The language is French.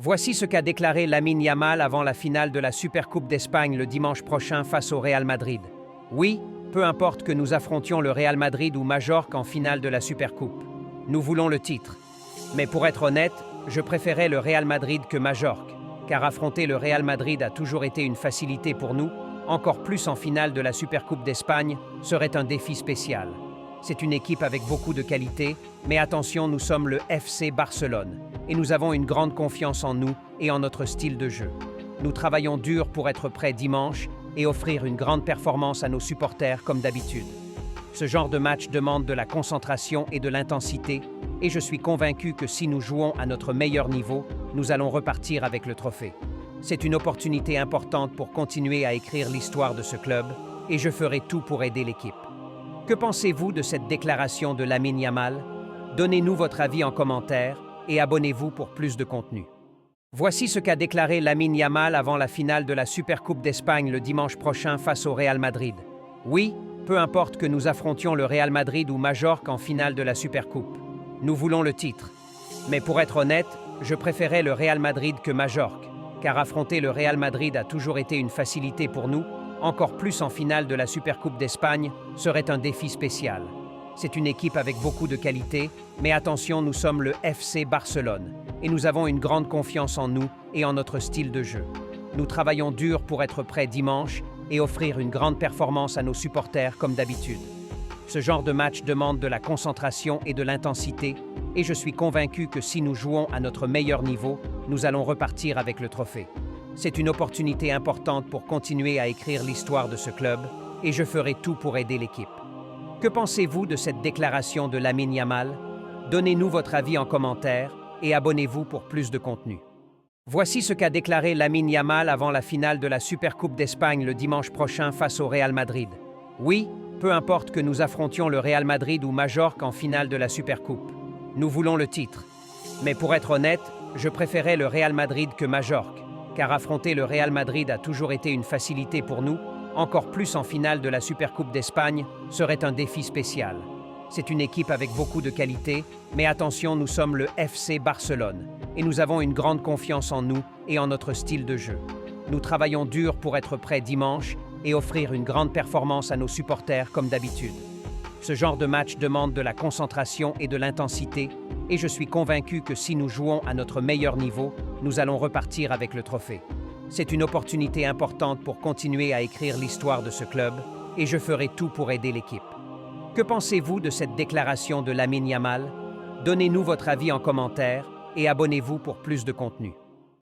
Voici ce qu'a déclaré Lamine Yamal avant la finale de la Supercoupe d'Espagne le dimanche prochain face au Real Madrid. Oui, peu importe que nous affrontions le Real Madrid ou Majorque en finale de la Supercoupe. Nous voulons le titre. Mais pour être honnête, je préférais le Real Madrid que Majorque, car affronter le Real Madrid a toujours été une facilité pour nous, encore plus en finale de la Supercoupe d'Espagne, serait un défi spécial. C'est une équipe avec beaucoup de qualité, mais attention, nous sommes le FC Barcelone, et nous avons une grande confiance en nous et en notre style de jeu. Nous travaillons dur pour être prêts dimanche et offrir une grande performance à nos supporters comme d'habitude. Ce genre de match demande de la concentration et de l'intensité, et je suis convaincu que si nous jouons à notre meilleur niveau, nous allons repartir avec le trophée. C'est une opportunité importante pour continuer à écrire l'histoire de ce club, et je ferai tout pour aider l'équipe. Que pensez-vous de cette déclaration de Lamine Yamal? Donnez-nous votre avis en commentaire et abonnez-vous pour plus de contenu. Voici ce qu'a déclaré Lamine Yamal avant la finale de la Supercoupe d'Espagne le dimanche prochain face au Real Madrid. Oui, peu importe que nous affrontions le Real Madrid ou Majorque en finale de la Supercoupe. Nous voulons le titre. Mais pour être honnête, je préférais le Real Madrid que Majorque, car affronter le Real Madrid a toujours été une facilité pour nous, encore plus en finale de la Supercoupe d'Espagne, serait un défi spécial. C'est une équipe avec beaucoup de qualité, mais attention, nous sommes le FC Barcelone, et nous avons une grande confiance en nous et en notre style de jeu. Nous travaillons dur pour être prêts dimanche et offrir une grande performance à nos supporters comme d'habitude. Ce genre de match demande de la concentration et de l'intensité, et je suis convaincu que si nous jouons à notre meilleur niveau, nous allons repartir avec le trophée. C'est une opportunité importante pour continuer à écrire l'histoire de ce club, et je ferai tout pour aider l'équipe. Que pensez-vous de cette déclaration de Lamine Yamal? Donnez-nous votre avis en commentaire et abonnez-vous pour plus de contenu. Voici ce qu'a déclaré Lamine Yamal avant la finale de la Supercoupe d'Espagne le dimanche prochain face au Real Madrid. Oui, peu importe que nous affrontions le Real Madrid ou Majorque en finale de la Supercoupe. Nous voulons le titre. Mais pour être honnête, je préférais le Real Madrid que Majorque, car affronter le Real Madrid a toujours été une facilité pour nous, encore plus en finale de la Supercoupe d'Espagne, serait un défi spécial. C'est une équipe avec beaucoup de qualité, mais attention, nous sommes le FC Barcelone, et nous avons une grande confiance en nous et en notre style de jeu. Nous travaillons dur pour être prêts dimanche et offrir une grande performance à nos supporters comme d'habitude. Ce genre de match demande de la concentration et de l'intensité, et je suis convaincu que si nous jouons à notre meilleur niveau, nous allons repartir avec le trophée. C'est une opportunité importante pour continuer à écrire l'histoire de ce club, et je ferai tout pour aider l'équipe. Que pensez-vous de cette déclaration de Lamine Yamal? Donnez-nous votre avis en commentaire et abonnez-vous pour plus de contenu.